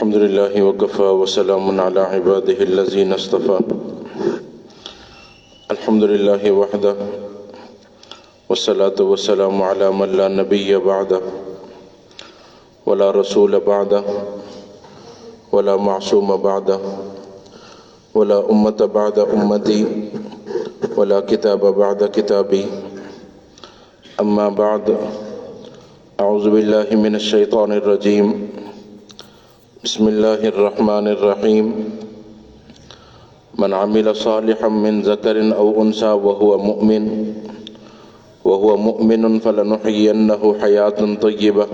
الحمد لله وكفى وسلام على عباده الذين اصطفى. الحمد لله وحده والصلاة والسلام على من لا نبي بعده ولا رسول بعده ولا معصوم بعده ولا أمة بعد أمتي ولا كتاب بعد كتابي. أما بعد، أعوذ بالله من الشيطان الرجيم. بسم الله الرحمن الرحيم. من عمل صالحا من ذكر أو أنثى وهو مؤمن فلنحيينه حياة طيبة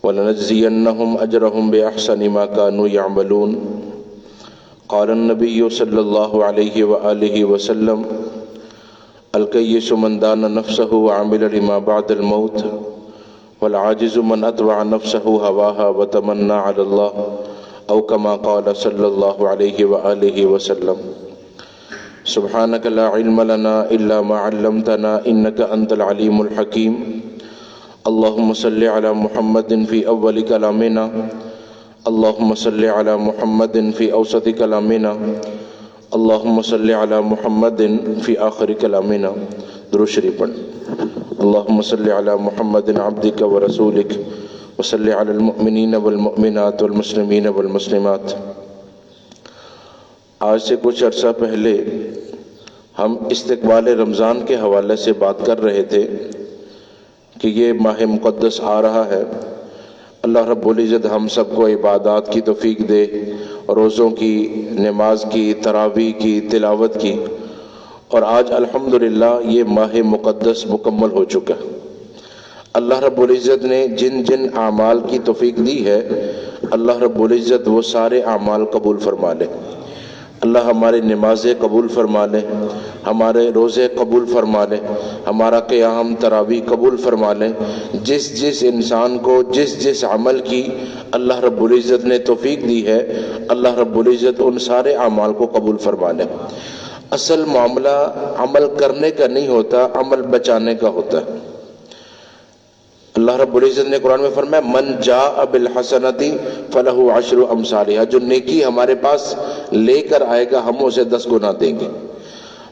ولنجزينهم أجرهم بأحسن ما كانوا يعملون. قال النبي صلى الله عليه وآله وسلم: الكيس من دان نفسه وعمل لما بعد الموت، والعاجز من أتبع نفسه هواها وتمنى على الله، أو كما قال صلى الله عليه وآله وسلم. سبحانك لا علم لنا إلا ما علمتنا إنك أنت العليم الحكيم. اللهم صل على محمد في أول كلامنا، اللهم صل على محمد في أوسط كلامنا، اللهم صل على محمد في آخر كلامنا. درود شریف پڑھ. اللهم صل على محمد عبدك ورسولك وصل على المؤمنين والمؤمنات والمسلمين والمسلمات. آج سے کچھ عرصہ پہلے ہم استقبال رمضان کے حوالے سے بات کر رہے تھے کہ یہ ماہ مقدس آ رہا ہے. اللہ رب العزت ہم سب کو عبادات کی توفیق دے، روزوں کی، نماز کی، تراویح کی، تلاوت کی. اور آج الحمدللہ یہ ماہ مقدس مکمل ہو چکا. اللہ رب العزت نے جن جن اعمال کی توفیق دی ہے، اللہ رب العزت وہ سارے اعمال قبول فرما لے. اللہ ہماری نمازیں قبول فرما لے، ہمارے روزے قبول فرما لے، ہمارا قیام تراویح قبول فرما لے. جس جس انسان کو جس جس عمل کی اللہ رب العزت نے توفیق دی ہے، اللہ رب العزت ان سارے اعمال کو قبول فرما لے. اصل معاملہ عمل کرنے کا نہیں ہوتا، عمل بچانے کا ہوتا ہے. اللہ رب العزت نے قرآن میں فرمایا: من جاء بالحسنۃ فلہ عشر امثالھا. جو نیکی ہمارے پاس لے کر آئے گا ہم اسے 10 گنا دیں گے.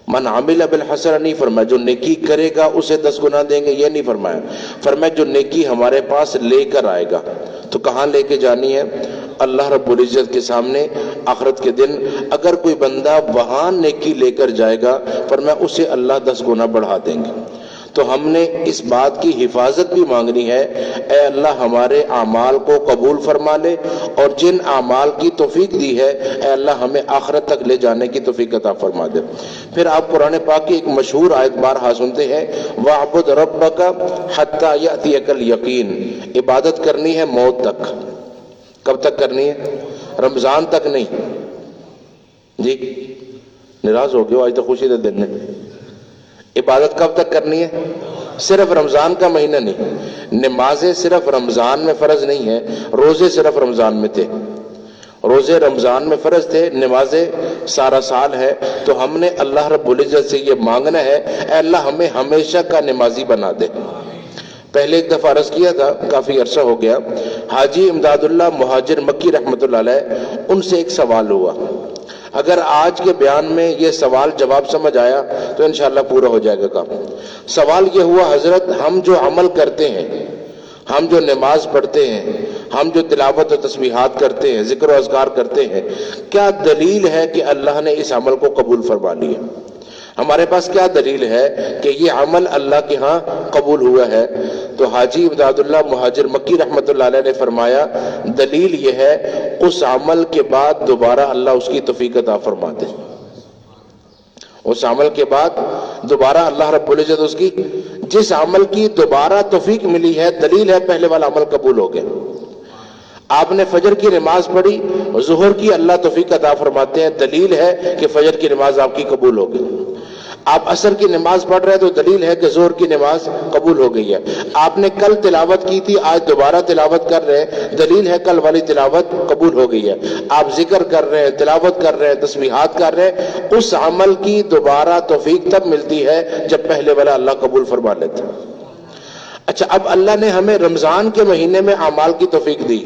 من عمل بالحسنہ نہیں فرمایا جو نیکی کرے گا اسے 10 گنا دیں گے، یہ نہیں فرمایا. فرمایا جو نیکی ہمارے پاس لے کر آئے گا. تو کہاں لے کے جانی ہے؟ اللہ رب العزت کے سامنے آخرت کے دن. اگر کوئی بندہ وہاں نیکی لے کر جائے گا فرمایا اسے اللہ 10 گنا بڑھا دیں گے. تو ہم نے اس بات کی حفاظت بھی مانگنی ہے، اے اللہ ہمارے اعمال کو قبول فرما لے، اور جن اعمال کی توفیق دی ہے اے اللہ ہمیں آخرت تک لے جانے کی توفیق عطا فرما دے. پھر آپ قرآن پاک کی ایک مشہور آیت بارہا سنتے ہیں: وَاعْبُدْ رَبَّكَ حَتَّى يَأْتِيَكَ الْيَقِينُ. عبادت کرنی ہے موت تک. کب تک کرنی ہے؟ رمضان تک نہیں. جی ناراض ہو گئے؟ آج تو خوشی دے دن نے. عبادت کب تک کرنی ہے؟ صرف رمضان کا مہینہ نہیں. نمازیں صرف رمضان میں فرض نہیں ہے، روزے صرف رمضان میں تھے. روزے رمضان میں فرض تھے، نمازیں سارا سال ہے. تو ہم نے اللہ رب العزت سے یہ مانگنا ہے، اے اللہ ہمیں ہمیشہ کا نمازی بنا دے. پہلے ایک دفعہ عرض کیا تھا، کافی عرصہ ہو گیا. حاجی امداد اللہ مہاجر مکی رحمۃ اللہ علیہ، ان سے ایک سوال ہوا. اگر آج کے بیان میں یہ سوال جواب سمجھ آیا تو انشاءاللہ پورا ہو جائے گا کام. سوال یہ ہوا: حضرت ہم جو عمل کرتے ہیں، ہم جو نماز پڑھتے ہیں، ہم جو تلاوت و تسبیحات کرتے ہیں، ذکر و اذکار کرتے ہیں، کیا دلیل ہے کہ اللہ نے اس عمل کو قبول فرما لیا؟ ہمارے پاس کیا دلیل ہے کہ یہ عمل اللہ کے ہاں قبول ہوا ہے؟ تو حاجی امداد اللہ مہاجر مکی رحمۃ اللہ علیہ نے فرمایا: دلیل یہ ہے اس عمل کے بعد دوبارہ اللہ اس کی توفیق عطا فرما دے. اس عمل کے بعد دوبارہ اللہ رب العزت اس کی، جس عمل کی دوبارہ توفیق ملی ہے، دلیل ہے پہلے والا عمل قبول ہو گیا. آپ نے فجر کی نماز پڑھی، ظہر کی اللہ توفیق عطا فرماتے ہیں، دلیل ہے کہ فجر کی نماز آپ کی قبول ہو گئی. آپ عصر کی نماز پڑھ رہے ہیں تو دلیل ہے کہ ظہر کی نماز قبول ہو گئی ہے. آپ نے کل تلاوت کی تھی، آج دوبارہ تلاوت کر رہے ہیں، دلیل ہے کل والی تلاوت قبول ہو گئی ہے. آپ ذکر کر رہے ہیں، تلاوت کر رہے ہیں، تسبیحات کر رہے ہیں، اس عمل کی دوبارہ توفیق تب ملتی ہے جب پہلے والا اللہ قبول فرما لیتا ہے. اچھا، اب اللہ نے ہمیں رمضان کے مہینے میں اعمال کی توفیق دی،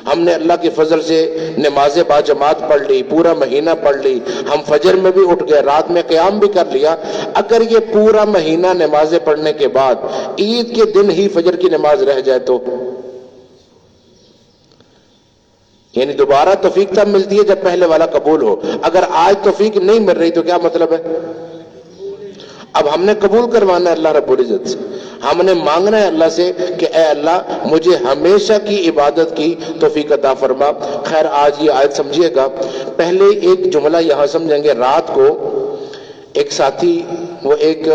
ہم نے اللہ کے فضل سے نماز با جماعت پڑھ لی، پورا مہینہ پڑھ لی، ہم فجر میں بھی اٹھ گئے، رات میں قیام بھی کر لیا۔ اگر یہ پورا مہینہ نمازیں پڑھنے کے بعد عید کے دن ہی فجر کی نماز رہ جائے تو، یعنی دوبارہ توفیق تب ملتی ہے جب پہلے والا قبول ہو۔ اگر آج توفیق نہیں مل رہی تو کیا مطلب ہے؟ اب ہم نے قبول کروانا ہے اللہ رب العزت سے، ہم نے مانگنا ہے اللہ سے کہ اے اللہ مجھے ہمیشہ کی عبادت کی توفیق عطا فرما۔ خیر، آج یہ آیت سمجھیے گا، پہلے ایک جملہ یہاں سمجھیں گے۔ رات کو ایک ساتھی وہ ایک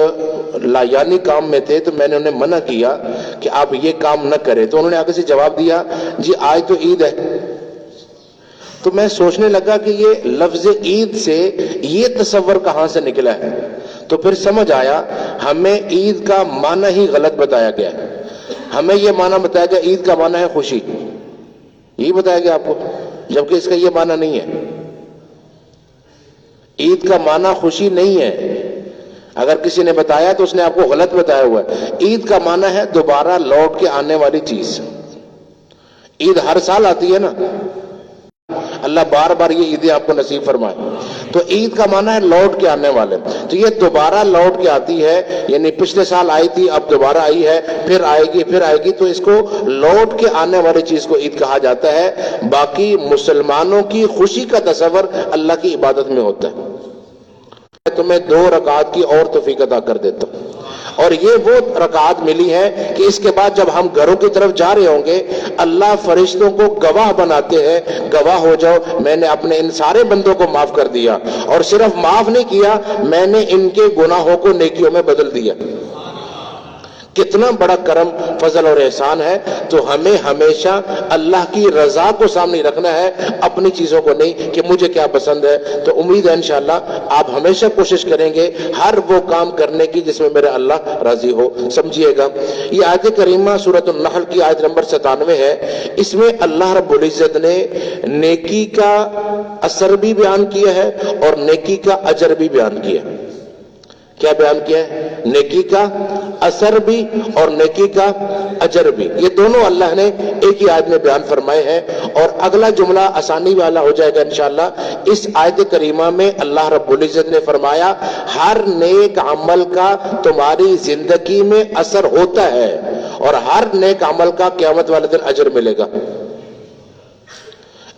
لایانی کام میں تھے، تو میں نے انہیں منع کیا کہ آپ یہ کام نہ کریں، تو انہوں نے آگے سے جواب دیا جی آج تو عید ہے۔ تو میں سوچنے لگا کہ یہ لفظ عید سے یہ تصور کہاں سے نکلا ہے، تو پھر سمجھ آیا ہمیں عید کا معنی ہی غلط بتایا گیا ہے۔ ہمیں یہ معنی بتایا گیا عید کا معنی ہے خوشی، یہی بتایا گیا آپ کو، جبکہ اس کا یہ معنی نہیں ہے۔ عید کا معنی خوشی نہیں ہے، اگر کسی نے بتایا تو اس نے آپ کو غلط بتایا ہوا ہے۔ عید کا معنی ہے دوبارہ لوٹ کے آنے والی چیز۔ عید ہر سال آتی ہے نا، اللہ بار بار یہ عیدیں آپ کو نصیب فرمائے، تو عید کا معنی ہے لوٹ کے آنے والے، تو یہ دوبارہ لوٹ کے آتی ہے، یعنی پچھلے سال آئی تھی اب دوبارہ آئی ہے، پھر آئے گی پھر آئے گی، تو اس کو لوٹ کے آنے والی چیز کو عید کہا جاتا ہے۔ باقی مسلمانوں کی خوشی کا تصور اللہ کی عبادت میں ہوتا ہے۔ میں تمہیں 2 رکعات کی اور توفیق عطا کر دیتا ہوں، اور یہ وہ رکعات ملی ہے کہ اس کے بعد جب ہم گھروں کی طرف جا رہے ہوں گے اللہ فرشتوں کو گواہ بناتے ہیں، گواہ ہو جاؤ میں نے اپنے ان سارے بندوں کو معاف کر دیا، اور صرف معاف نہیں کیا میں نے ان کے گناہوں کو نیکیوں میں بدل دیا۔ کتنا بڑا کرم، فضل اور احسان ہے۔ تو ہمیں ہمیشہ اللہ کی رضا کو سامنے رکھنا ہے، اپنی چیزوں کو نہیں کہ مجھے کیا پسند ہے۔ تو امید ہے انشاءاللہ آپ ہمیشہ کوشش کریں گے ہر وہ کام کرنے کی جس میں میرا اللہ راضی ہو۔ سمجھیے گا، یہ آیت کریمہ سورۃ النحل کی آیت نمبر 97 ہے۔ اس میں اللہ رب العزت نے نیکی کا اثر بھی بیان کیا ہے اور نیکی کا اجر بھی بیان کیا ہے۔ کیا بیان کیا ہے؟ نیکی کا اثر بھی اور نیکی کا اجر بھی، یہ دونوں اللہ نے ایک ہی آیت میں بیان فرمائے ہیں۔ اور اگلا جملہ آسانی والا ہو جائے گا انشاءاللہ۔ اس آیت کریمہ میں اللہ رب العزت نے فرمایا ہر نیک عمل کا تمہاری زندگی میں اثر ہوتا ہے، اور ہر نیک عمل کا قیامت والے دن اجر ملے گا۔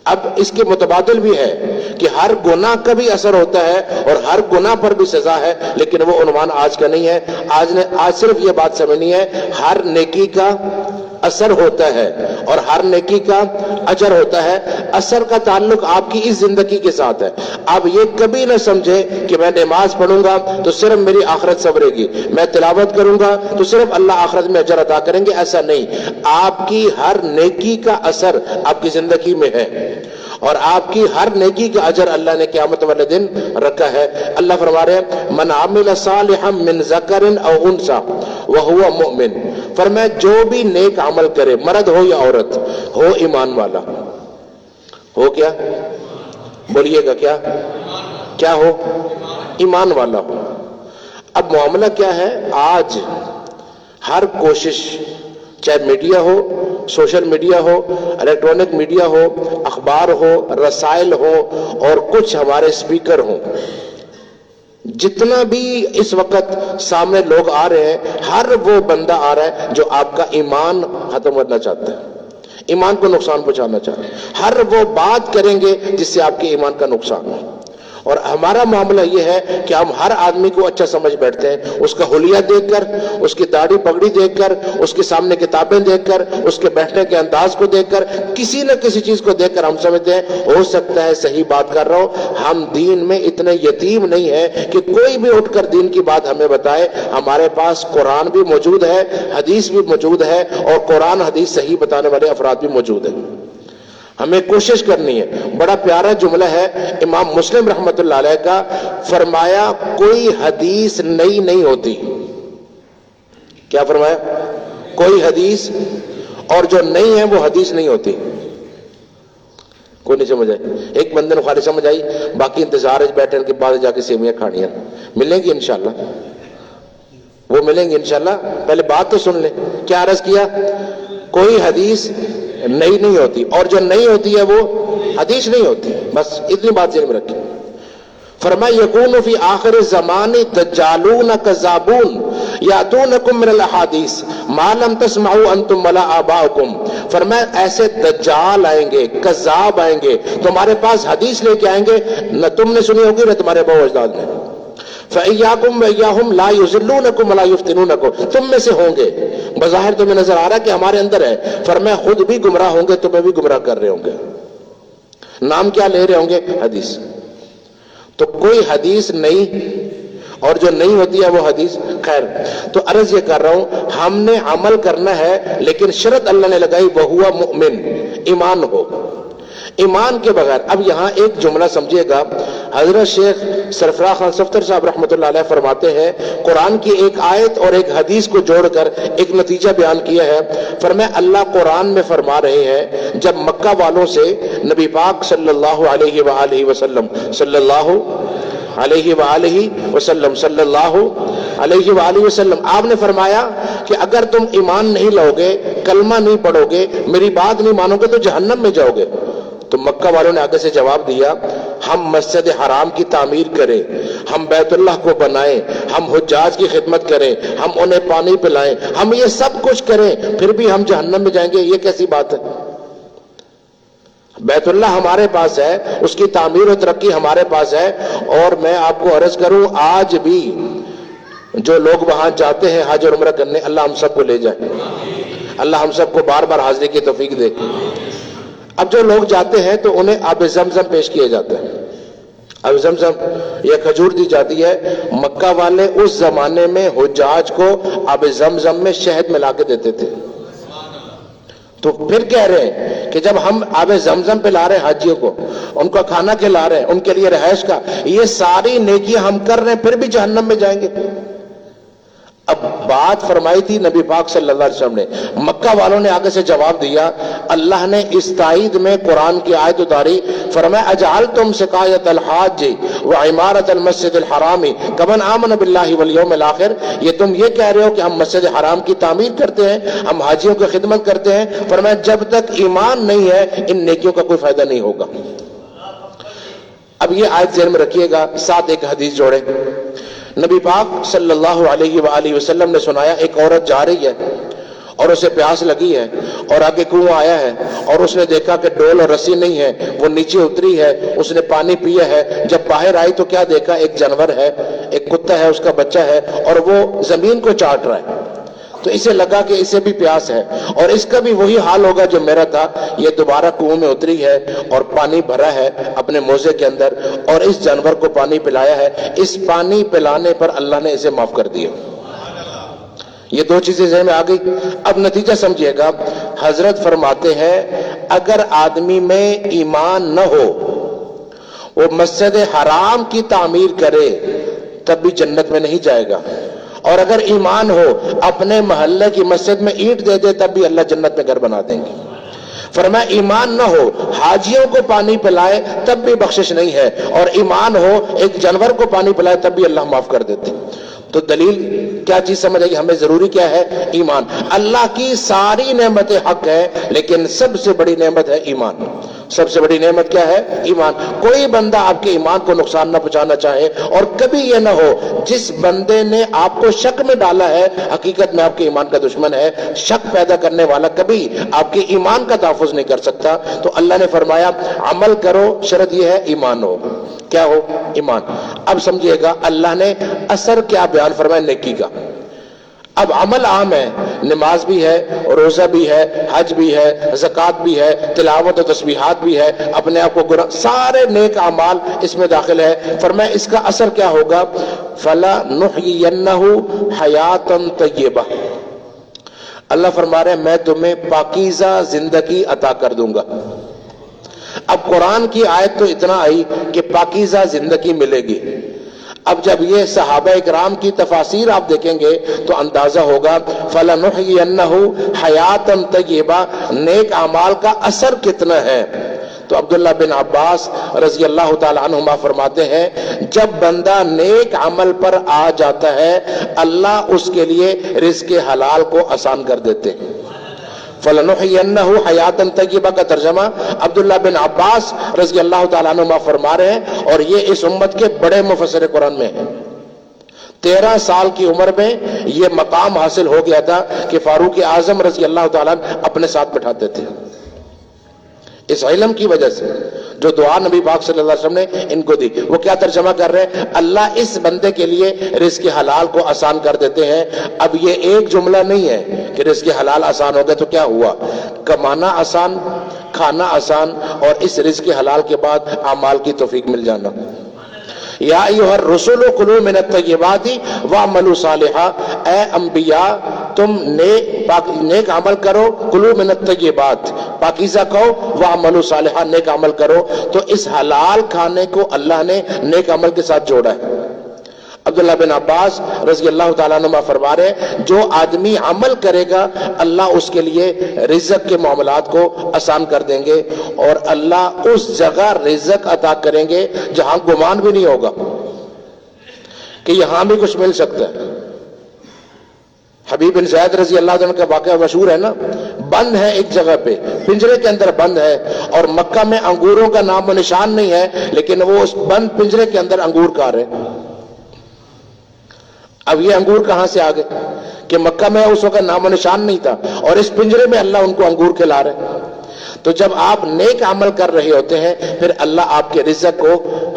اب اس کے متبادل بھی ہے کہ ہر گناہ کا بھی اثر ہوتا ہے اور ہر گناہ پر بھی سزا ہے، لیکن وہ عنوان آج کا نہیں ہے۔ آج صرف یہ بات سمجھنی ہے ہر نیکی کا اثر ہوتا ہے اور ہر نیکی کا اجر ہوتا ہے۔ اثر کا تعلق آپ کی اس زندگی کے ساتھ ہے۔ آپ یہ کبھی نہ سمجھے کہ میں نماز پڑھوں گا تو صرف میری آخرت سنورے گی، میں تلاوت کروں گا تو صرف اللہ آخرت میں اجر عطا کریں گے، ایسا نہیں۔ آپ کی ہر نیکی کا اثر آپ کی زندگی میں ہے، اور آپ کی ہر نیکی کا اجر اللہ نے قیامت والے دن رکھا ہے۔ اللہ فرما رہے ہیں من عمل صالحا من ذکر او انثى وهو مؤمن، فرمایا جو بھی نیک عمل کرے، مرد ہو یا عورت ہو، ایمان والا ہو، کیا بولیے گا، کیا ہو؟ ایمان والا ہو۔ اب معاملہ کیا ہے، آج ہر کوشش، چاہے میڈیا ہو، سوشل میڈیا ہو، الیکٹرانک میڈیا ہو، اخبار ہو، رسائل ہو، اور کچھ ہمارے اسپیکر ہوں، جتنا بھی اس وقت سامنے لوگ آ رہے ہیں، ہر وہ بندہ آ رہا ہے جو آپ کا ایمان ختم کرنا چاہتا ہے، ایمان کو نقصان پہنچانا چاہتا ہے۔ ہر وہ بات کریں گے جس سے آپ کے ایمان کا نقصان ہو۔ اور ہمارا معاملہ یہ ہے کہ ہم ہر آدمی کو اچھا سمجھ بیٹھتے ہیں، اس کا حلیہ دیکھ کر، اس کی داڑھی پگڑی دیکھ کر، اس کے سامنے کتابیں دیکھ کر، اس کے بیٹھنے کے انداز کو دیکھ کر، کسی نہ کسی چیز کو دیکھ کر ہم سمجھتے ہیں ہو سکتا ہے صحیح بات کر رہا ہو۔ ہم دین میں اتنے یتیم نہیں ہیں کہ کوئی بھی اٹھ کر دین کی بات ہمیں بتائے۔ ہمارے پاس قرآن بھی موجود ہے، حدیث بھی موجود ہے، اور قرآن حدیث صحیح بتانے والے افراد بھی موجود ہیں۔ ہمیں کوشش کرنی ہے۔ بڑا پیارا جملہ ہے امام مسلم رحمۃ اللہ علیہ کا، فرمایا کوئی حدیث نئی نہیں ہوتی۔ کیا فرمایا؟ کوئی حدیث، اور جو نئی ہے وہ حدیث نہیں ہوتی۔ کوئی نہیں سمجھ آئی؟ ایک بندے نے خالی سمجھ آئی، باقی انتظار بیٹھے کے بعد جا کے سیویاں کھانیاں ملیں گی انشاءاللہ۔ وہ ملیں گے انشاءاللہ. پہلے بات تو سن لیں. کیا عرض کیا؟ کوئی حدیث نئی نہیں ہوتی، اور جو نئی ہوتی ہے وہ حدیث نہیں ہوتی. بس اتنی بات ذہن میں رکھیں. فرمایا یکون فی آخر الزمان دجالون کذابون یاتونکم من الاحادیث ما لم تسمعوا انتم ولا آباؤکم. فرمایا ایسے دجال آئیں گے، کذاب آئیں گے، تمہارے پاس حدیث لے کے آئیں گے نہ تم نے سنی ہوگی نہ تمہارے باپ اجداد نے. فَإِيَّاكُمْ وَإِيَّاهُمْ لَا يُضِلُّونَكُمْ وَلَا يُفْتِنُونَكُمْ. تم میں سے ہوں گے. بظاہر تمہیں نظر آ رہا ہے کہ ہمارے اندر ہے. فرمایا خود بھی گمراہ ہوں گے، تمہیں بھی گمراہ کر رہے ہوں گے. نام کیا لے رہے ہوں گے؟ حدیث. تو کوئی حدیث نہیں، اور جو نہیں ہوتی ہے وہ حدیث. خیر، تو عرض یہ کر رہا ہوں ہم نے عمل کرنا ہے، لیکن شرط اللہ نے لگائی وَهُوَ مُؤْمِن، ایمان ہو. ایمان کے بغیر. اب یہاں ایک جملہ سمجھیے گا. حضرت شیخ سرفراز خان صفتر صاحب رحمۃ اللہ علیہ فرماتے ہیں قرآن کی ایک آیت اور ایک حدیث کو جوڑ کر ایک نتیجہ بیان کیا ہے. فرمایا اللہ قرآن میں فرما رہے ہیں جب مکہ والوں سے نبی پاک صلی اللہ علیہ وآلہ وسلم صلی اللہ علیہ وآلہ وسلم صلی اللہ علیہ وآلہ وسلم آپ نے فرمایا کہ اگر تم ایمان نہیں لاؤ گے، کلمہ نہیں پڑھو گے، میری بات نہیں مانو گے تو جہنم میں جاؤ گے. تو مکہ والوں نے آگے سے جواب دیا ہم مسجد حرام کی تعمیر کریں، ہم بیت اللہ کو بنائیں، ہم حجاج کی خدمت کریں، ہم انہیں پانی پلائیں، ہم یہ سب کچھ کریں، پھر بھی ہم جہنم میں جائیں گے. یہ کیسی بات ہے؟ بیت اللہ ہمارے پاس ہے، اس کی تعمیر و ترقی ہمارے پاس ہے. اور میں آپ کو عرض کروں آج بھی جو لوگ وہاں جاتے ہیں حج اور عمرہ کرنے، اللہ ہم سب کو لے جائے، اللہ ہم سب کو بار بار حاضری کی توفیق دے. اب جو لوگ جاتے ہیں تو انہیں آب زمزم پیش کیا جاتا ہے. آب زمزم یہ کھجور دی جاتی ہے. مکہ والے اس زمانے میں حجاج کو آب زمزم میں شہد ملا کے دیتے تھے. تو پھر کہہ رہے ہیں کہ جب ہم آب زمزم پہ لا رہے ہیں حاجیوں کو، ان کا کھانا کھلا رہے ہیں، ان کے لیے رہائش کا، یہ ساری نیکیاں ہم کر رہے ہیں، پھر بھی جہنم میں جائیں گے. اب بات فرمائی تھی نبی پاک صلی اللہ علیہ وسلم نے، مکہ والوں نے آگے سے جواب دیا. اللہ نے اس تائید میں قرآن کی آیت اتاری. فرمایا اجعلتم سقایۃ الحاج وعمارۃ المسجد الحرام کمن آمن باللہ والیوم الآخر. یہ تم یہ کہہ رہے ہو کہ ہم مسجد حرام کی تعمیر کرتے ہیں، ہم حاجیوں کی خدمت کرتے ہیں. فرمایا جب تک ایمان نہیں ہے ان نیکیوں کا کوئی فائدہ نہیں ہوگا. اب یہ آیت ذہن میں رکھیے گا، ساتھ ایک حدیث جوڑے. نبی پاک صلی اللہ علیہ وآلہ وسلم نے سنایا ایک عورت جا رہی ہے اور اسے پیاس لگی ہے اور آگے کنواں آیا ہے اور اس نے دیکھا کہ ڈول اور رسی نہیں ہے، وہ نیچے اتری ہے، اس نے پانی پیا ہے. جب باہر آئی تو کیا دیکھا؟ ایک جانور ہے، ایک کتا ہے، اس کا بچہ ہے اور وہ زمین کو چاٹ رہا ہے. تو اسے لگا کہ اسے بھی پیاس ہے اور اس کا بھی وہی حال ہوگا جو میرا تھا. یہ دوبارہ کنویں میں اتری ہے اور پانی بھرا ہے اپنے موزے کے اندر اور اس جانور کو پانی پلایا ہے. اس پانی پلانے پر اللہ نے اسے معاف کر دیا. یہ دو چیزیں ذہن میں آ گئی. اب نتیجہ سمجھیے گا. حضرت فرماتے ہیں اگر آدمی میں ایمان نہ ہو، وہ مسجد حرام کی تعمیر کرے تب بھی جنت میں نہیں جائے گا، اور اگر ایمان ہو اپنے محلے کی مسجد میں اینٹ دے دے تب بھی اللہ جنت میں گھر بنا دیں گے. فرمایا ایمان نہ ہو حاجیوں کو پانی پلائے تب بھی بخشش نہیں ہے، اور ایمان ہو ایک جانور کو پانی پلائے تب بھی اللہ معاف کر دیتے. تو دلیل کیا چیز سمجھ آئی؟ ہمیں ضروری کیا ہے؟ ایمان. اللہ کی ساری نعمتیں حق ہے لیکن سب سے بڑی نعمت ہے ایمان. سب سے بڑی نعمت کیا ہے؟ ایمان. کوئی بندہ آپ کے ایمان کو نقصان نہ پہنچانا چاہے، اور کبھی یہ نہ ہو جس بندے نے آپ کو شک میں ڈالا ہے حقیقت میں آپ کے ایمان کا دشمن ہے. شک پیدا کرنے والا کبھی آپ کے ایمان کا تحفظ نہیں کر سکتا. تو اللہ نے فرمایا عمل کرو، شرط یہ ہے ایمان ہو. کیا ہو؟ ایمان. اب سمجھیے گا اللہ نے اثر کیا بیان فرمایا؟ نیکی کا. اب عمل عام ہے، نماز بھی ہے، روزہ بھی ہے، حج بھی ہے، زکوٰۃ بھی ہے، تلاوت و تسبیحات بھی ہے، اپنے آپ کو گناہ، سارے نیک اعمال اس میں داخل ہے. فرمایا اس کا اثر کیا ہوگا؟ فَلَنُحْيِيَنَّهُ حَيَاةً طَيِّبَةً. اللہ فرما رہے ہیں میں تمہیں پاکیزہ زندگی عطا کر دوں گا. اب قرآن کی آیت تو اتنا آئی کہ پاکیزہ زندگی ملے گی. اب جب یہ صحابہ اکرام کی تفاسیر آپ دیکھیں گے تو اندازہ ہوگا فَلَنُحْيِيَنَّهُ حَيَاةً طَيِّبَةً، نیک اعمال کا اثر کتنا ہے. تو عبداللہ بن عباس رضی اللہ تعالی عنہما فرماتے ہیں جب بندہ نیک عمل پر آ جاتا ہے اللہ اس کے لیے رزق حلال کو آسان کر دیتے ہیں. فَلَنُحْيِيَنَّهُ حَيَاتًا طَيِّبَةً کا ترجمہ عبداللہ بن عباس رضی اللہ تعالیٰ عنہما فرما رہے ہیں، اور یہ اس امت کے بڑے مفسر قرآن میں ہیں. 13 سال کی عمر میں یہ مقام حاصل ہو گیا تھا کہ فاروق اعظم رضی اللہ تعالیٰ اپنے ساتھ بٹھاتے تھے. اس علم کی وجہ سے جو دعا نبی پاک صلی اللہ علیہ وسلم نے ان کو دی. وہ کیا ترجمہ کر رہے ہیں؟ اللہ اس بندے کے لیے رزق حلال کو آسان کر دیتے ہیں. اب یہ ایک جملہ نہیں ہے کہ رزق حلال آسان ہو گیا تو کیا ہوا، کمانا آسان، کھانا آسان، اور اس رزق حلال کے بعد اعمال کی توفیق مل جانا. یا ایھا الرسل کلوا من الطیبات واعملوا صالحا، اے انبیاء تم نیک عمل کرو، کلوا من الطیبات پاکیزہ کھاؤ، واعملوا صالحا نیک عمل کرو. تو اس حلال کھانے کو اللہ نے نیک عمل کے ساتھ جوڑا ہے. عبداللہ بن عباس رضی اللہ تعالیٰ عنہ فرما رہے ہیں جو آدمی عمل کرے گا اللہ اس کے لیے رزق کے معاملات کو آسان کر دیں گے، اور اللہ اس جگہ رزق عطا کریں گے جہاں گمان بھی نہیں ہوگا کہ یہاں بھی کچھ مل سکتا ہے. حبیب بن زید رضی اللہ عنہ کا واقعہ مشہور ہے نا، بند ہے ایک جگہ پہ، پنجرے کے اندر بند ہے، اور مکہ میں انگوروں کا نام و نشان نہیں ہے، لیکن وہ اس بند پنجرے کے اندر انگور کھا رہے ہیں. اب یہ انگور کہاں سے آ گئے کہ مکہ میں اس وقت نام و نشان نہیں تھا، اور اس پنجرے میں اللہ ان کو انگور کھلا رہے. تو جب آپ نیک عمل کر رہے ہوتے ہیں پھر اللہ آپ کے رزق کو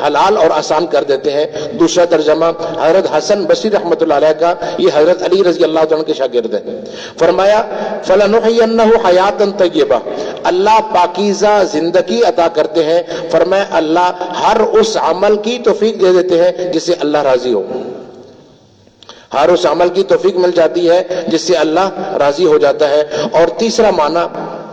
حلال اور آسان کر دیتے ہیں. دوسرا ترجمہ حضرت حسن بصری رحمۃ اللہ علیہ کا، یہ حضرت علی رضی اللہ عنہ کے شاگرد ہیں، فرمایا فَلَنُحْيِيَنَّهُ حَيَاتًا طَيِّبَةً، اللہ پاکیزہ زندگی عطا کرتے ہیں. فرمایا اللہ ہر اس عمل کی توفیق دے دیتے ہیں جس سے اللہ راضی ہو، ہر اس عمل کی توفیق مل جاتی ہے جس سے اللہ راضی ہو جاتا ہے. اور تیسرا معنی،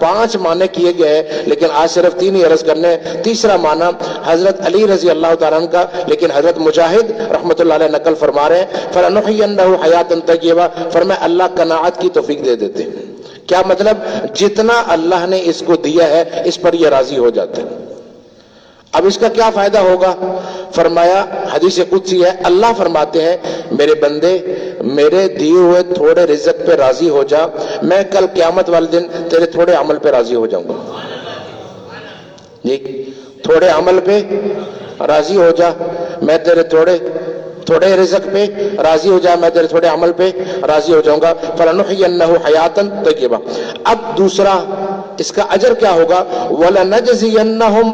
5 معنی کیے گئے ہیں لیکن آج صرف 3 ہی عرض کرنے ہیں. تیسرا معنی حضرت علی رضی اللہ تعالیٰ عنہ کا، لیکن حضرت مجاہد رحمۃ اللہ علیہ نقل فرما رہے ہیں فَلَنُحْيِيَنَّهُ حَيَاتًا طَيِّبَةً، فرمایا اللہ قناعت کی توفیق دے دیتے ہیں. کیا مطلب؟ جتنا اللہ نے اس کو دیا ہے اس پر یہ راضی ہو جاتے ہیں. اب اس کا کیا فائدہ ہوگا؟ فرمایا حدیث قدسی ہے، اللہ فرماتے ہیں میرے بندے میرے دیے ہوئے تھوڑے رزق پہ راضی ہو جا، میں کل قیامت والے دن تیرے تھوڑے عمل پہ راضی ہو جاؤں گا. جی تھوڑے عمل پہ راضی ہو جا، میں تیرے تھوڑے رزق پہ راضی ہو جا، میں تیرے تھوڑے عمل پہ راضی ہو جاؤں گا. فَلَنُحْيِيَنَّهُ حَيَاتًا طَيِّبَةً. اب دوسرا اس کا اجر کیا ہوگا؟ وَلَنَجْزِيَنَّهُمْ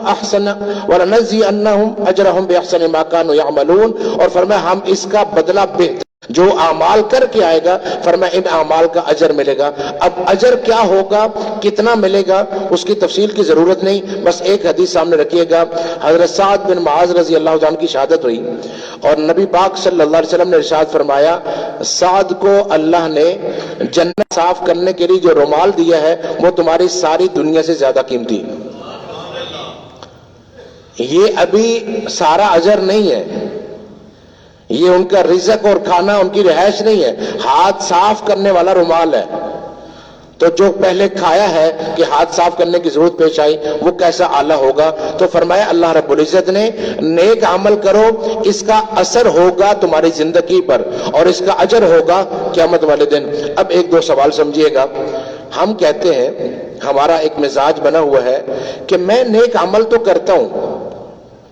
أَجْرَهُمْ بِأَحْسَنِ مَا كَانُوا يَعْمَلُونَ، اور فرمایا ہم اس کا بدلہ بہتر جو اعمال کر کے آئے گا، فرمایا ان اعمال کا اجر ملے گا. اب اجر کیا ہوگا، کتنا ملے گا، اس کی تفصیل کی ضرورت نہیں، بس ایک حدیث سامنے رکھیے گا. حضرت سعد بن معاذ رضی اللہ عنہ کی شہادت ہوئی، اور نبی پاک صلی اللہ علیہ وسلم نے ارشاد فرمایا سعد کو اللہ نے جنت صاف کرنے کے لیے جو رومال دیا ہے وہ تمہاری ساری دنیا سے زیادہ قیمتی. یہ ابھی سارا اجر نہیں ہے، یہ ان کا رزق اور کھانا، ان کی رہائش نہیں ہے، ہاتھ صاف کرنے والا رومال ہے. تو جو پہلے کھایا ہے کہ ہاتھ صاف کرنے کی ضرورت پیش آئی وہ کیسا اعلیٰ ہوگا. تو فرمایا اللہ رب العزت نے نیک عمل کرو، اس کا اثر ہوگا تمہاری زندگی پر اور اس کا اجر ہوگا قیامت والے دن. اب 1-2 سوال سمجھیے گا. ہم کہتے ہیں، ہمارا ایک مزاج بنا ہوا ہے کہ میں نیک عمل تو کرتا ہوں،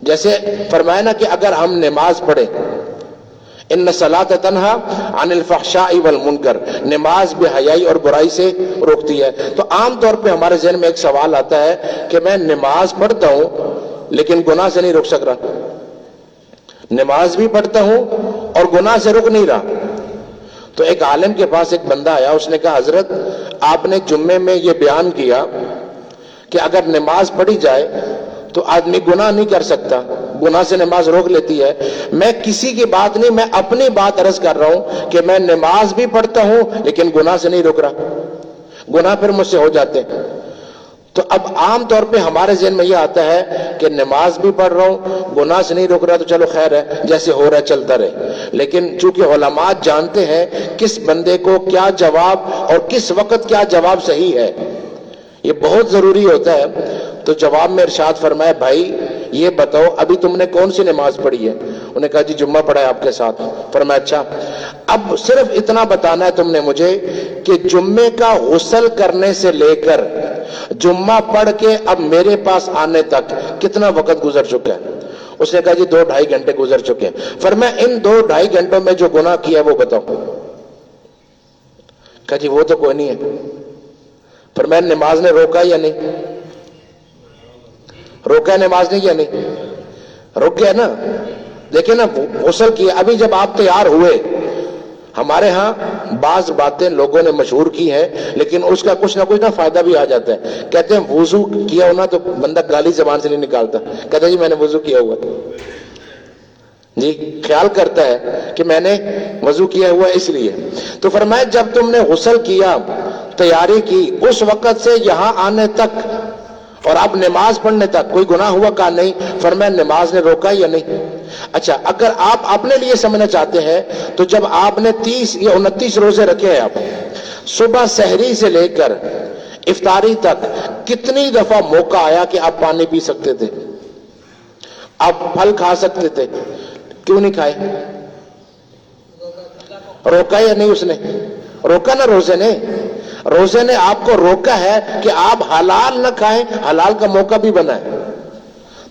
جیسے فرمایا نا کہ اگر ہم نماز پڑھیں ان الصلاۃ تنہا عن الفحشاء والمنکر، نماز بے حیائی اور برائی سے روکتی ہے. تو عام طور پہ ہمارے ذہن میں ایک سوال آتا ہے کہ میں نماز پڑھتا ہوں لیکن گناہ سے نہیں رک سک رہا، نماز بھی پڑھتا ہوں اور گناہ سے رک نہیں رہا. تو ایک عالم کے پاس ایک بندہ آیا، اس نے کہا حضرت آپ نے جمعے میں یہ بیان کیا کہ اگر نماز پڑھی جائے تو آدمی گناہ نہیں کر سکتا، گناہ سے نماز روک لیتی ہے. میں کسی کی بات نہیں، میں اپنی بات عرض کر رہا ہوں کہ میں نماز بھی پڑھتا ہوں لیکن گناہ سے نہیں رک رہا، گناہ پھر مجھ سے ہو جاتے ہیں. تو اب عام طور پہ ہمارے ذہن میں یہ آتا ہے کہ نماز بھی پڑھ رہا ہوں، گناہ سے نہیں روک رہا، تو چلو خیر ہے، جیسے ہو رہا ہے چلتا رہے. لیکن چونکہ علماء جانتے ہیں کس بندے کو کیا جواب اور کس وقت کیا جواب صحیح ہے، یہ بہت ضروری ہوتا ہے. تو جواب میں ارشاد فرمایا بھائی یہ بتاؤ ابھی تم نے کون سی نماز پڑھی ہے؟ انہوں نے کہا جی جمعہ پڑھا ہے آپ کے ساتھ۔ فرمایا اچھا اب صرف اتنا بتانا ہے تم نے مجھے کہ جمعے کا غسل کرنے سے لے کر جمعہ پڑھ کے اب میرے پاس آنے تک کتنا وقت گزر چکا ہے؟ اس نے کہا جی 2-2.5 گھنٹے گزر چکے ہیں۔ فرمایا ان 2-2.5 گھنٹوں میں جو گناہ کیا وہ بتاؤ۔ کہا جی وہ تو کوئی نہیں ہے۔ فرمایا نماز نے روکا یا نہیں؟ روکا نماز نے یا نہیں؟ رک گیا نا۔ دیکھیں نا غسل کیا، ابھی جب آپ تیار ہوئے، ہمارے ہاں بعض باتیں لوگوں نے مشہور کی ہیں لیکن اس کا کچھ نہ فائدہ بھی آ جاتا ہے۔ کہتے ہیں وضو کیا ہونا تو بندہ گالی زبان سے نہیں نکالتا، کہتا ہے جی میں نے وضو کیا ہوا، جی خیال کرتا ہے کہ میں نے وضو کیا ہوا اس لیے۔ تو فرمایا جب تم نے غسل کیا، تیاری کی، اس وقت سے یہاں آنے تک اور اب نماز پڑھنے تک کوئی گناہ ہوا کا نہیں؟ فرمایا نماز نے روکا یا نہیں؟ اچھا اگر آپ اپنے لیے سمجھنا چاہتے ہیں تو جب آپ نے 30 یا 29 روزے رکھے ہیں، آپ صبح سحری سے لے کر افطاری تک کتنی دفعہ موقع آیا کہ آپ پانی پی سکتے تھے، آپ پھل کھا سکتے تھے، کیوں نہیں کھائے؟ روکا یا نہیں؟ اس نے روکا نا، روزے نے۔ روزے نے آپ کو روکا ہے کہ آپ حلال نہ کھائیں، حلال کا موقع بھی بنا ہے۔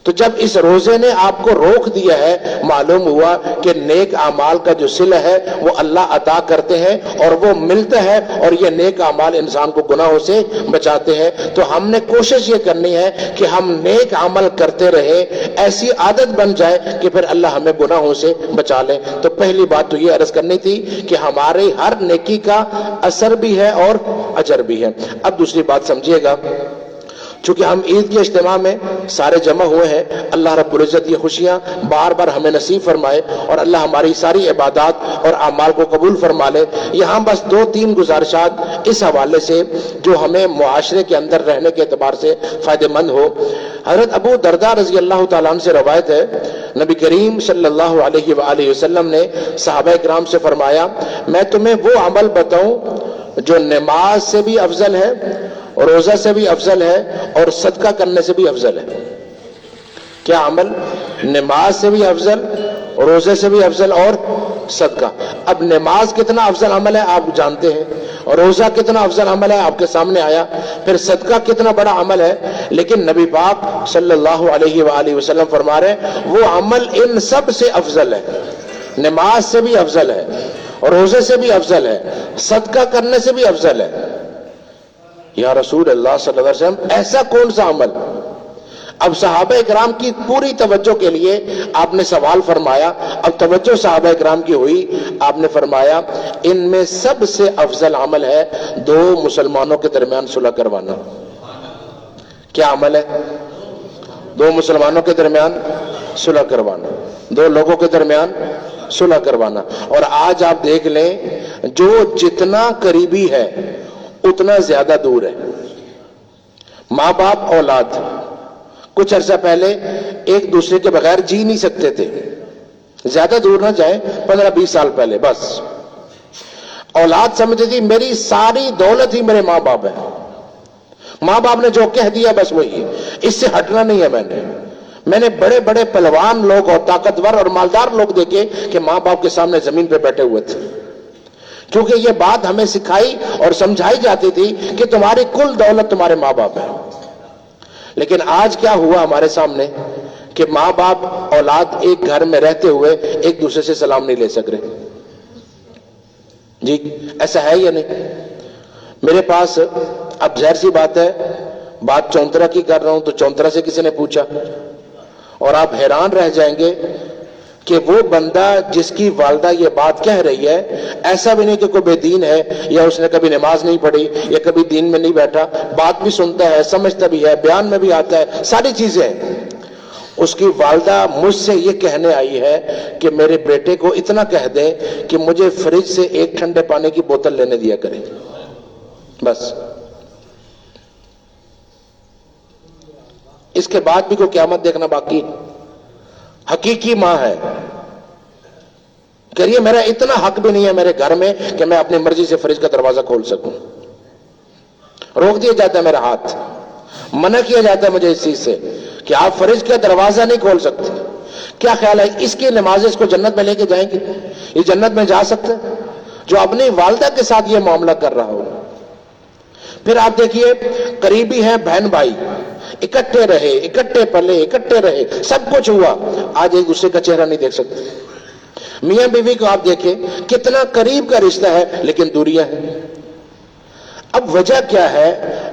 تو جب اس روزے نے آپ کو روک دیا ہے، معلوم ہوا کہ نیک اعمال کا جو صلہ ہے وہ اللہ عطا کرتے ہیں اور وہ ملتا ہے، اور یہ نیک اعمال انسان کو گناہوں سے بچاتے ہیں۔ تو ہم نے کوشش یہ کرنی ہے کہ ہم نیک عمل کرتے رہیں، ایسی عادت بن جائے کہ پھر اللہ ہمیں گناہوں سے بچا لے۔ تو پہلی بات تو یہ عرض کرنی تھی کہ ہمارے ہر نیکی کا اثر بھی ہے اور اجر بھی ہے۔ اب دوسری بات سمجھیے گا، چونکہ ہم عید کے اجتماع میں سارے جمع ہوئے ہیں، اللہ رب العزت یہ خوشیاں بار بار ہمیں نصیب فرمائے اور اللہ ہماری ساری عبادات اور اعمال کو قبول فرما لے۔ یہاں بس 2-3 گزارشات اس حوالے سے جو ہمیں معاشرے کے اندر رہنے کے اعتبار سے فائدہ مند ہو۔ حضرت ابو درداء رضی اللہ تعالیٰ عنہ سے روایت ہے، نبی کریم صلی اللہ علیہ وآلہ وسلم نے صحابہ کرام سے فرمایا میں تمہیں وہ عمل بتاؤں جو نماز سے بھی افضل ہے، روزہ سے بھی افضل ہے اور صدقہ کرنے سے بھی افضل ہے۔ کیا عمل؟ نماز سے بھی افضل، روزے سے بھی افضل اور صدقہ۔ اب نماز کتنا افضل عمل ہے آپ جانتے ہیں، اور روزہ کتنا افضل عمل ہے آپ کے سامنے آیا، پھر صدقہ کتنا بڑا عمل ہے۔ لیکن نبی پاک صلی اللہ علیہ وآلہ وسلم فرما رہے ہیں وہ عمل ان سب سے افضل ہے، نماز سے بھی افضل ہے، روزے سے بھی افضل ہے، صدقہ کرنے سے بھی افضل ہے۔ یا رسول اللہ صلی اللہ علیہ وسلم ایسا کون سا عمل؟ اب صحابہ اکرام کی پوری توجہ کے لیے آپ نے سوال فرمایا، اب توجہ صحابہ اکرام کی ہوئی، آپ نے فرمایا ان میں سب سے افضل عمل ہے 2 مسلمانوں کے درمیان صلح کروانا۔ کیا عمل ہے؟ 2 مسلمانوں کے درمیان صلح کروانا، 2 لوگوں کے درمیان صلح کروانا۔ اور آج آپ دیکھ لیں جو جتنا قریبی ہے اتنا زیادہ دور ہے۔ ماں باپ اولاد کچھ عرصہ پہلے ایک دوسرے کے بغیر جی نہیں سکتے تھے، زیادہ دور نہ جائیں، 15-20 سال پہلے بس اولاد سمجھتی تھی میری ساری دولت ہی میرے ماں باپ ہے، ماں باپ نے جو کہہ دیا بس وہی ہے، اس سے ہٹنا نہیں ہے۔ میں نے بڑے بڑے پہلوان لوگ اور طاقتور اور مالدار لوگ دیکھے کہ ماں باپ کے سامنے زمین پہ بیٹھے ہوئے تھے، کیونکہ یہ بات ہمیں سکھائی اور سمجھائی جاتی تھی کہ تمہاری کل دولت تمہارے ماں باپ ہے۔ لیکن آج کیا ہوا ہمارے سامنے کہ ماں باپ اولاد ایک گھر میں رہتے ہوئے ایک دوسرے سے سلام نہیں لے سک رہے۔ جی ایسا ہے یا نہیں؟ میرے پاس اب ظاہر سی بات ہے، بات چونترا کی کر رہا ہوں تو چونترا سے کسی نے پوچھا، اور آپ حیران رہ جائیں گے کہ وہ بندہ جس کی والدہ یہ بات کہہ رہی ہے ایسا بھی نہیں کہ کوئی بے دین ہے یا اس نے کبھی نماز نہیں پڑھی یا کبھی دین میں نہیں بیٹھا، بات بھی سنتا ہے، سمجھتا بھی ہے، بیان میں بھی آتا ہے، ساری چیزیں ہیں۔ اس کی والدہ مجھ سے یہ کہنے آئی ہے کہ میرے بیٹے کو اتنا کہہ دیں کہ مجھے فریج سے ایک ٹھنڈے پانی کی بوتل لینے دیا کرے، بس اس کے بعد بھی کوئی قیامت دیکھنا باقی۔ حقیقی ماں ہے، کہہ رہی ہے میرا اتنا حق بھی نہیں ہے میرے گھر میں کہ میں اپنی مرضی سے فریج کا دروازہ کھول سکوں، روک دیا جاتا ہے میرا ہاتھ، منع کیا جاتا ہے مجھے اس چیز سے کہ آپ فرج کا دروازہ نہیں کھول سکتے. کیا خیال ہے اس کی نمازیں اس کو جنت میں لے کے جائیں گی؟ یہ جنت میں جا سکتے ہیں جو اپنی والدہ کے ساتھ یہ معاملہ کر رہا ہو؟ پھر آپ دیکھیے قریبی ہیں بہن بھائی، اکٹھے رہے، اکٹھے پلے، اکٹھے رہے، سب کچھ ہوا، آج ایک دوسرے کا چہرہ نہیں دیکھ سکتے. میاں بیوی کو آپ دیکھیں کتنا قریب کا رشتہ ہے لیکن دوریاں ہیں. اب وجہ کیا ہے؟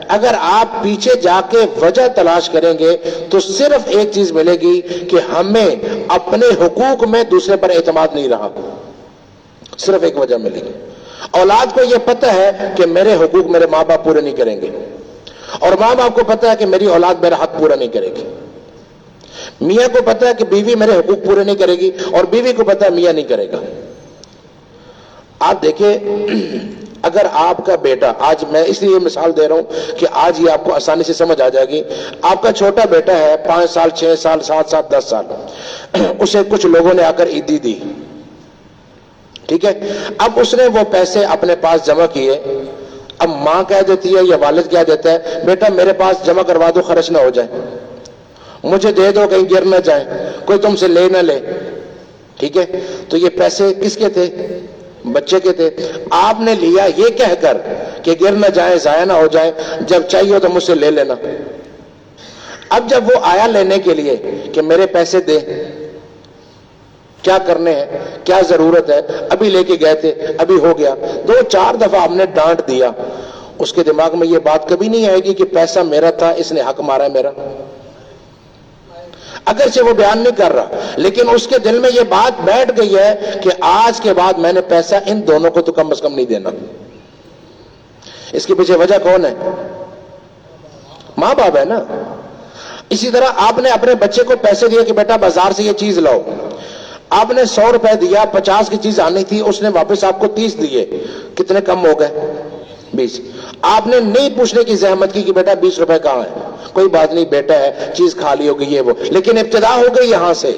اگر آپ پیچھے جا کے وجہ تلاش کریں گے تو صرف ایک چیز ملے گی کہ ہمیں اپنے حقوق میں دوسرے پر اعتماد نہیں رہا. صرف ایک وجہ ملے گی. اولاد کو یہ پتہ ہے کہ میرے حقوق میرے ماں باپ پورے نہیں کریں گے، اور ماں باپ کو پتہ ہے کہ میری اولاد میرا حق پورا نہیں کرے گی. میاں کو پتہ ہے کہ بیوی میرے حقوق پورے نہیں کرے گی، اور بیوی کو پتہ ہے میاں نہیں کرے گا. آپ دیکھیں اگر آپ کا بیٹا، آج میں اس لیے مثال دے رہا ہوں کہ آج یہ آپ کو آسانی سے سمجھ آ جائے گی. آپ کا چھوٹا بیٹا ہے 5 سال 6 سال 7 سال 10 سال، اسے کچھ لوگوں نے آ کر عیدی دی، ٹھیک ہے. اب اس نے وہ پیسے اپنے پاس جمع کیے. اب ماں کہہ دیتی ہے یا والد کہہ دیتا ہے بیٹا میرے پاس جمع کروا دو، خرچ نہ ہو جائے، مجھے دے دو کہیں گر نہ جائے، کوئی تم سے لے نہ لے. ٹھیک ہے، تو یہ پیسے کس کے تھے؟ بچے کے تھے. آپ نے لیا یہ کہہ کر کہ گر نہ جائیں، ضائع نہ ہو جائیں، جب چاہیے ہو تو مجھ سے لے لینا. اب جب وہ آیا لینے کے لیے کہ میرے پیسے دے، کیا کرنے ہیں، کیا ضرورت ہے، ابھی لے کے گئے تھے، ابھی ہو گیا، 2-4 دفعہ ہم نے ڈانٹ دیا، اس کے دماغ میں یہ بات کبھی نہیں آئے گی کہ پیسہ میرا تھا، اس نے حق مارا ہے میرا. اگرچہ وہ بیان نہیں کر رہا لیکن اس کے دل میں یہ بات بیٹھ گئی ہے کہ آج کے بعد میں نے پیسہ ان دونوں کو تو کم از کم نہیں دینا. اس کے پیچھے وجہ کون ہے؟ ماں باپ ہے نا. اسی طرح آپ نے اپنے بچے کو پیسے دیے کہ بیٹا بازار سے یہ چیز لاؤ. آپ نے 100 روپے دیا، 50 کی چیز آنی تھی، اس نے واپس آپ کو 30 دیے، کتنے کم ہو گئے؟ 20. آپ نے نہیں پوچھنے کی زحمت کی کہ بیٹا 20 روپے کہاں ہے، کوئی بات نہیں بیٹا ہے، چیز کھالی ہوگی یہ وہ، لیکن ابتدا ہو گئی یہاں سے.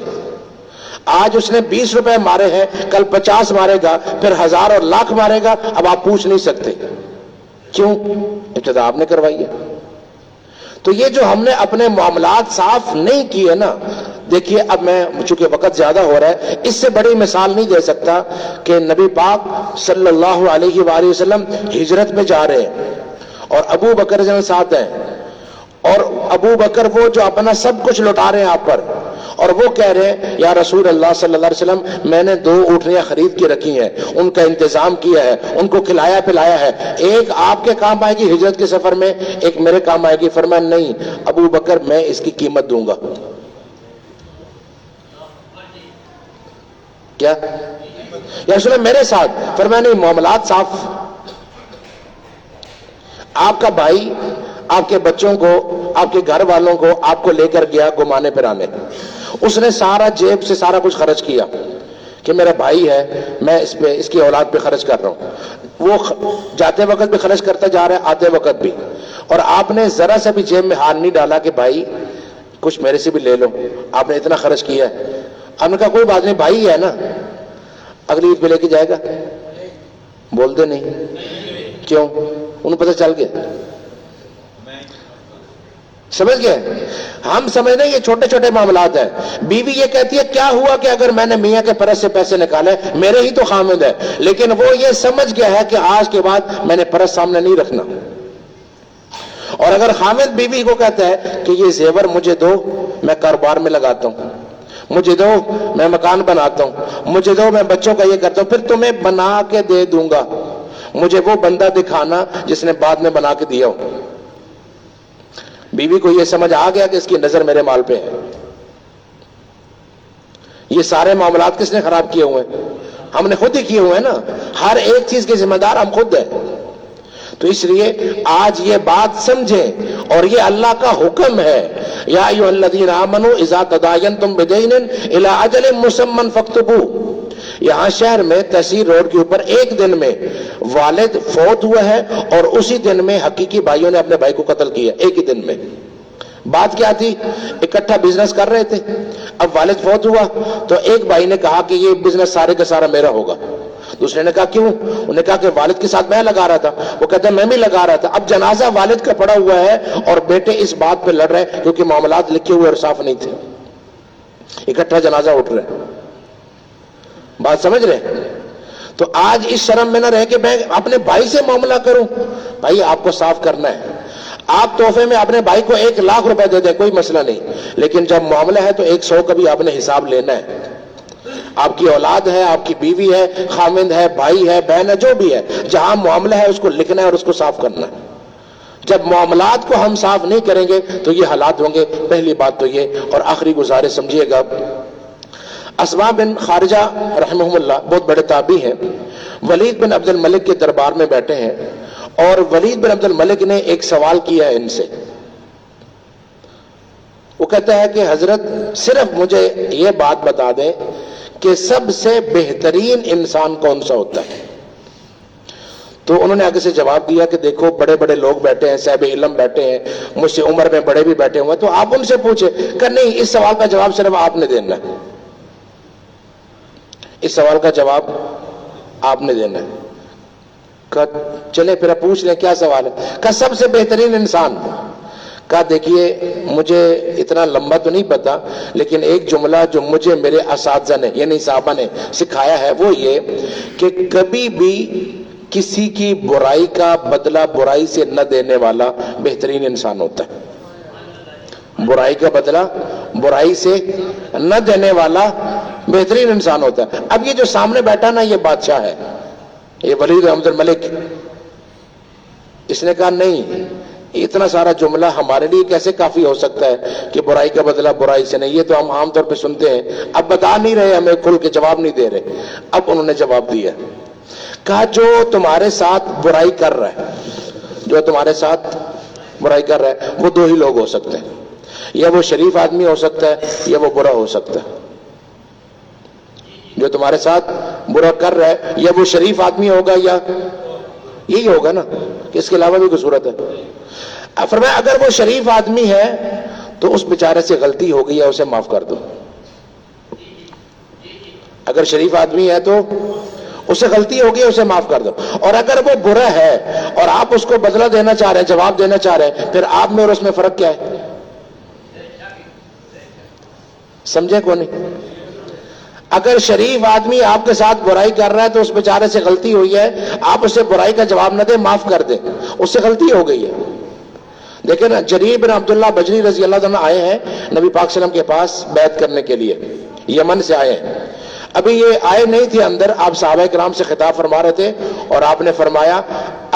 آج اس نے 20 روپے مارے ہیں، کل 50 مارے گا، پھر 1000 اور لاکھ مارے گا. اب آپ پوچھ نہیں سکتے، کیوں؟ ابتدا آپ نے کروائی ہے. تو یہ جو ہم نے اپنے معاملات صاف نہیں کیے نا، دیکھیے اب میں چونکہ وقت زیادہ ہو رہا ہے، اس سے بڑی مثال نہیں دے سکتا کہ نبی پاک صلی اللہ علیہ وآلہ وسلم ہجرت میں جا رہے ہیں اور ابو بکر جن ساتھ ہیں، اور ابو بکر وہ جو اپنا سب کچھ لوٹا رہے ہیں آپ پر، اور وہ کہہ رہے ہیں یا رسول اللہ صلی اللہ علیہ وسلم میں نے 2 اونٹنیاں خرید کے رکھی ہیں، ان کا انتظام کیا ہے، ان کو کھلایا پلایا ہے، ایک آپ کے کام آئے گی ہجرت کے سفر میں، ایک میرے کام آئے گی. فرمایا نہیں ابو بکر میں اس کی قیمت دوں گا. کیا یا رسول اللہ میرے ساتھ؟ فرمایا نہیں، معاملات صاف. آپ کا بھائی آپ کے بچوں کو، آپ کے گھر والوں کو آپ کو لے کر گیا گھمانے پھرانے، اس نے سارا جیب سے سارا کچھ خرچ کیا کہ میرا بھائی ہے، میں اس پہ اس کی اولاد پہ خرچ کر رہا ہوں. وہ جاتے وقت بھی خرچ کرتا جا رہا ہے، آتے وقت بھی، اور آپ نے ذرا سا بھی جیب میں ہاتھ نہیں ڈالا کہ بھائی کچھ میرے سے بھی لے لو، آپ نے اتنا خرچ کیا ہے. ہم نے کہا کوئی بات نہیں، بھائی ہے نا، اگلی عید پہ لے کے جائے گا. بولتے نہیں، کیوں؟ انہیں پتہ چل گیا. سمجھ گئے؟ ہم سمجھنے یہ چھوٹے چھوٹے معاملات ہیں. بیوی یہ کہتی ہے کیا ہوا کہ اگر میں نے میاں کے پرس سے پیسے نکالے، میرے ہی تو خامد ہے، لیکن وہ یہ سمجھ گیا ہے کہ آج کے بعد میں نے پرس سامنے نہیں رکھنا. اور اگر خامد بیوی کو کہتا ہے کہ یہ زیور مجھے دو، میں کاروبار میں لگاتا ہوں، مجھے دو میں مکان بناتا ہوں، مجھے دو میں بچوں کا یہ کرتا ہوں، پھر تمہیں بنا کے دے دوں گا، مجھے وہ بندہ دکھانا جس نے بعد میں بنا کے دیا ہو. بیوی کو یہ سمجھ آ گیا کہ اس کی نظر میرے مال پہ ہے. یہ سارے معاملات کس نے خراب کیے ہوئے ہیں؟ ہم نے خود ہی کیے ہوئے ہیں نا. ہر ایک چیز کے ذمہ دار ہم خود ہیں. تو اس لیے آج یہ بات سمجھیں، اور یہ اللہ کا حکم ہے، یا ایھا الذین آمنوا اذا تداینتم بدین الی اجل مسمى فاکتبوہ. یہاں شہر میں تحصیل روڈ کے اوپر ایک دن میں والد فوت ہوا ہے، اور اسی دن میں حقیقی بھائیوں نے اپنے بھائی کو قتل کیا، ایک ہی دن میں. بات کیا تھی؟ اکٹھا بزنس کر رہے تھے، اب والد فوت ہوا تو ایک بھائی نے کہا کہ یہ بزنس سارے کا سارا میرا ہوگا، دوسرے نے کہا کیوں؟ انہوں نے کہا کہ والد کے ساتھ میں لگا رہا تھا. وہ کہتا ہے میں بھی لگا رہا تھا. اب جنازہ والد کا پڑا ہوا ہے اور بیٹے اس بات پہ لڑ رہے ہیں کیونکہ معاملات لکھے ہوئے اور صاف نہیں تھے, اکٹھا جنازہ اٹھ رہے ہیں. بات سمجھ رہے؟ تو آج اس شرم میں نہ رہ کہ میں اپنے بھائی سے معاملہ کروں. بھائی آپ کو صاف کرنا ہے. آپ تحفے میں اپنے بھائی کو 1,00,000 روپے دے دیں, کوئی مسئلہ نہیں, لیکن جب معاملہ ہے تو 100 کا بھی آپ نے حساب لینا ہے. آپ کی اولاد ہے, آپ کی بیوی ہے, خاوند ہے, بھائی ہے, بہن ہے, جو بھی ہے, جہاں معاملہ ہے اس کو لکھنا ہے اور اس کو صاف کرنا ہے. جب معاملات کو ہم صاف نہیں کریں گے تو یہ حالات ہوں گے. پہلی بات تو یہ. اور آخری گزارش سمجھیے گا, اسما بن خارجہ رحمہ اللہ بہت بڑے تابعی ہیں, ولید بن عبد الملک کے دربار میں بیٹھے ہیں اور ولید بن عبد الملک نے ایک سوال کیا ہے ان سے. وہ کہتا ہے کہ حضرت صرف مجھے یہ بات بتا دیں کہ سب سے بہترین انسان کون سا ہوتا ہے. تو انہوں نے آگے سے جواب دیا کہ دیکھو بڑے بڑے لوگ بیٹھے ہیں, صاحب علم بیٹھے ہیں, مجھ سے عمر میں بڑے بھی بیٹھے ہوئے ہیں, تو آپ ان سے پوچھیں. کہ نہیں, اس سوال کا جواب صرف آپ نے دینا ہے, اس سوال کا جواب آپ نے دینا ہے. کہا چلے پھر پوچھ لیں کیا سوال ہے. کہا سب سے بہترین انسان. کہا دیکھیے مجھے اتنا لمبا تو نہیں پتا, لیکن ایک جملہ جو مجھے میرے اساتذہ نے یعنی صحابہ نے سکھایا ہے وہ یہ کہ کبھی بھی کسی کی برائی کا بدلہ برائی سے نہ دینے والا بہترین انسان ہوتا ہے. برائی کا بدلہ برائی سے نہ دینے والا بہترین انسان ہوتا ہے. اب یہ جو سامنے بیٹھا نا, یہ بادشاہ ہے, یہ ولید بن عبد الملک. اس نے کہا نہیں, اتنا سارا جملہ ہمارے لیے کیسے کافی ہو سکتا ہے کہ برائی کا بدلہ برائی سے نہیں, یہ تو ہم عام طور پہ سنتے ہیں, اب بتا نہیں رہے, ہمیں کھل کے جواب نہیں دے رہے. اب انہوں نے جواب دیا, کہا جو تمہارے ساتھ برائی کر رہا ہے, جو تمہارے ساتھ برائی کر رہا ہے وہ دو ہی لوگ ہو سکتے ہیں, یا وہ شریف آدمی ہو سکتا ہے یا وہ برا ہو سکتا ہے. جو تمہارے ساتھ برا کر رہا ہے یا وہ شریف آدمی ہوگا یا یہی ہوگا نا, کہ اس کے علاوہ بھی کوئی صورت ہے. فرمایا اگر وہ شریف آدمی ہے تو اس بیچارے سے غلطی ہو گئی ہے, اسے معاف کر دو. اگر شریف آدمی ہے تو اسے غلطی ہو گئی, اسے معاف کر دو. اور اگر وہ برا ہے اور آپ اس کو بدلہ دینا چاہ رہے ہیں, جواب دینا چاہ رہے ہیں, پھر آپ میں اور اس میں فرق کیا ہے؟ سمجھے کو نہیں؟ اگر شریف آدمی آپ کے ساتھ برائی کر رہا ہے تو اس بیچارے سے غلطی ہوئی ہے, آپ اسے برائی کا جواب نہ دیں, معاف کر دیں, اس سے غلطی ہو گئی ہے. دیکھیں نا, جریر بن عبداللہ بجلی رضی اللہ عنہ آئے ہیں نبی پاک صلی اللہ علیہ وسلم کے پاس بیعت کرنے کے لیے, یمن سے آئے ہیں. ابھی یہ آئے نہیں تھے اندر, آپ صحابہ کرام سے خطاب فرما رہے تھے اور آپ نے فرمایا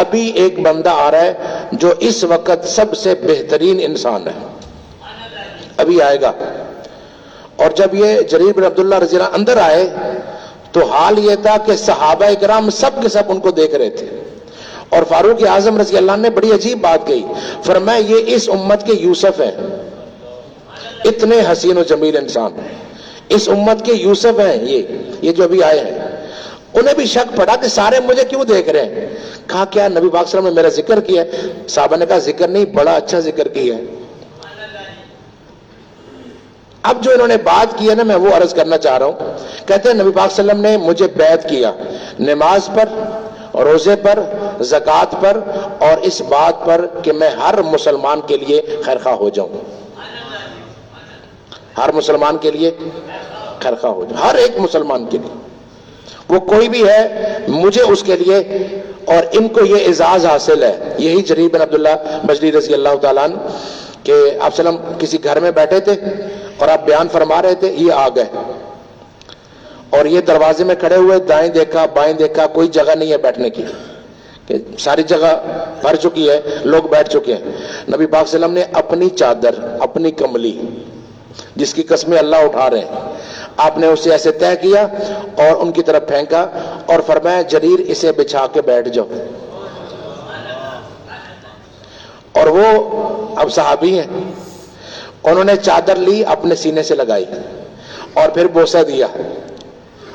ابھی ایک بندہ آ رہا ہے جو اس وقت سب سے بہترین انسان ہے, ابھی آئے گا. اور جب یہ جریر بن عبداللہ رضی اللہ اندر آئے تو حال یہ تھا کہ صحابہ کرام سب کے سب ان کو دیکھ رہے تھے. اور فاروق اعظم رضی اللہ عنہ نے بڑی عجیب بات کہی, فرمایا یہ اس امت کے یوسف ہیں, اتنے حسین و جمیل انسان, اس امت کے یوسف ہیں یہ جو ابھی آئے ہیں. انہیں بھی شک پڑا کہ سارے مجھے کیوں دیکھ رہے ہیں. کہا کیا نبی پاک صلی اللہ علیہ وسلم نے میرا ذکر کیا ہے؟ صحابہ نے کہا ذکر نہیں, بڑا اچھا ذکر کیا ہے. اب جو انہوں نے بات کی ہے نا, میں وہ عرض کرنا چاہ رہا ہوں. کہتے ہیں نبی پاک صلی اللہ علیہ وسلم نے مجھے بیعت کیا نماز پر, روزے پر, زکوٰۃ پر, اور اس بات پر کہ میں ہر مسلمان کے لیے خیرخواہ ہو جاؤں, ہر مسلمان کے لیے خیرخواہ ہو جاؤں, ہر ایک مسلمان کے لیے, وہ کوئی بھی ہے مجھے اس کے لیے. اور ان کو یہ اعزاز حاصل ہے. یہی جریر بن عبداللہ بجلی رضی اللہ تعالیٰ عنہ کہ آپ صلی اللہ علیہ وسلم کسی گھر میں بیٹھے تھے اور آپ بیان فرما رہے تھے, یہ آ گئے اور یہ دروازے میں کھڑے ہوئے, دائیں دیکھا بائیں دیکھا, کوئی جگہ نہیں ہے بیٹھنے کی, کہ ساری جگہ بھر چکی ہے, لوگ بیٹھ چکے ہیں. نبی پاک صلی اللہ علیہ وسلم نے اپنی چادر, اپنی کملی جس کی قسمیں اللہ اٹھا رہے ہیں, آپ نے اسے ایسے طے کیا اور ان کی طرف پھینکا اور فرمایا جریر اسے بچھا کے بیٹھ جاؤ. اور وہ اب صحابی ہیں, انہوں نے چادر لی اپنے سینے سے لگائی اور پھر بوسہ دیا,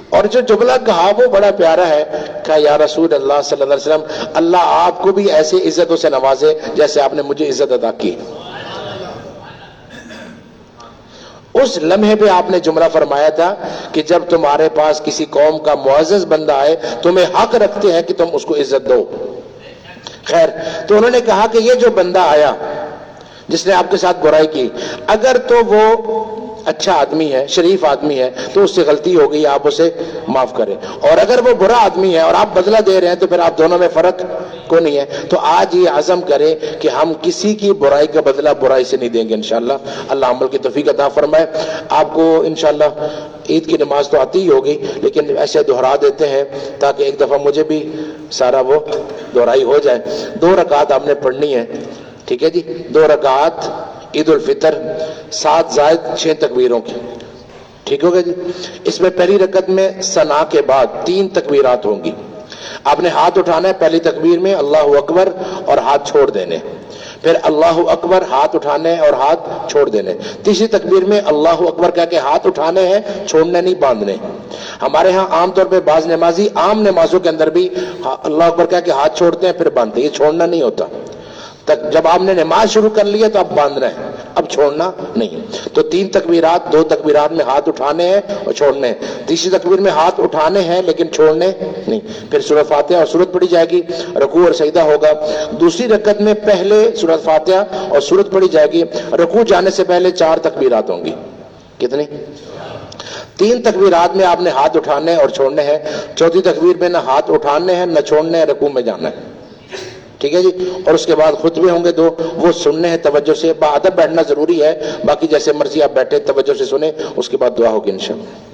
اور جو جملہ کہا وہ بڑا پیارا ہے. کہا یا رسول اللہ صلی اللہ علیہ وسلم, اللہ آپ کو بھی ایسی عزتوں سے نوازے جیسے آپ نے مجھے عزت عطا کی. اس لمحے پہ آپ نے جملہ فرمایا تھا کہ جب تمہارے پاس کسی قوم کا معزز بندہ آئے تمہیں حق رکھتے ہیں کہ تم اس کو عزت دو. خیر، تو انہوں نے کہا کہ یہ جو بندہ آیا جس نے آپ کے ساتھ برائی کی، اگر تو وہ اچھا آدمی ہے، شریف آدمی ہے، تو اس سے غلطی ہو گئی، آپ اسے معاف کریں، اور اگر وہ برا آدمی ہے اور آپ بدلہ دے رہے ہیں تو پھر آپ دونوں میں فرق کو نہیں ہے. تو آج یہ عزم کریں کہ ہم کسی کی برائی کا بدلہ برائی سے نہیں دیں گے انشاءاللہ. اللہ عمل کی توفیق عطا فرمائے. آپ کو انشاءاللہ عید کی نماز تو آتی ہی ہوگی، لیکن ایسے دہرا دیتے ہیں تاکہ ایک دفعہ مجھے بھی سارا وہ دہرائی ہو جائے. 2 رکعت آپ نے پڑھنی ہے، ٹھیک ہے جی؟ 2 رکعت عید الفطر 7 زائد 6 تکبیروں کی، ٹھیک ہوگا جی؟ اس میں پہلی رکعت میں ثنا کے بعد 3 تکبیرات ہوں گی. آپ نے ہاتھ اٹھانا ہے پہلی تکبیر میں اللہ اکبر اور ہاتھ چھوڑ دینے، پھر اللہ اکبر ہاتھ اٹھانے اور ہاتھ چھوڑ دینے. تیسری تکبیر میں اللہ اکبر کہہ کے ہاتھ اٹھانے ہیں، چھوڑنے نہیں، باندھنے. ہمارے ہاں عام طور پہ بعض نمازی عام نمازوں کے اندر بھی اللہ اکبر کہہ کے ہاتھ چھوڑتے ہیں پھر باندھتے ہیں، یہ چھوڑنا نہیں ہوتا. جب آپ نے نماز شروع کر لی ہے تو اب باندھنا ہے، اب چھوڑنا نہیں. تو 3 تکبیرات، 2 تکبیرات میں ہاتھ اٹھانے ہیں اور چھوڑنے ہیں، تیسری تکبیر میں ہاتھ اٹھانے ہیں لیکن چھوڑنے نہیں. پھر سورۃ فاتحہ اور سورت پڑھی جائے گی، رکوع اور سجدہ ہوگا. دوسری رکعت میں پہلے سورۃ فاتحہ اور سورت پڑھی جائے گی، رکوع جانے سے پہلے 4 تکبیرات ہوں گی. کتنی؟ 3 تکبیرات میں آپ نے ہاتھ اٹھانے اور چھوڑنے ہیں، چوتھی تکبیر میں نہ ہاتھ اٹھانے ہیں نہ چھوڑنے ہیں، رکوع میں جانا ہے، ٹھیک ہے جی؟ اور اس کے بعد خطبے ہوں گے 2، وہ سننے ہیں توجہ سے، با ادب بیٹھنا ضروری ہے، باقی جیسے مرضی آپ بیٹھے توجہ سے سنیں، اس کے بعد دعا ہوگی انشاءاللہ.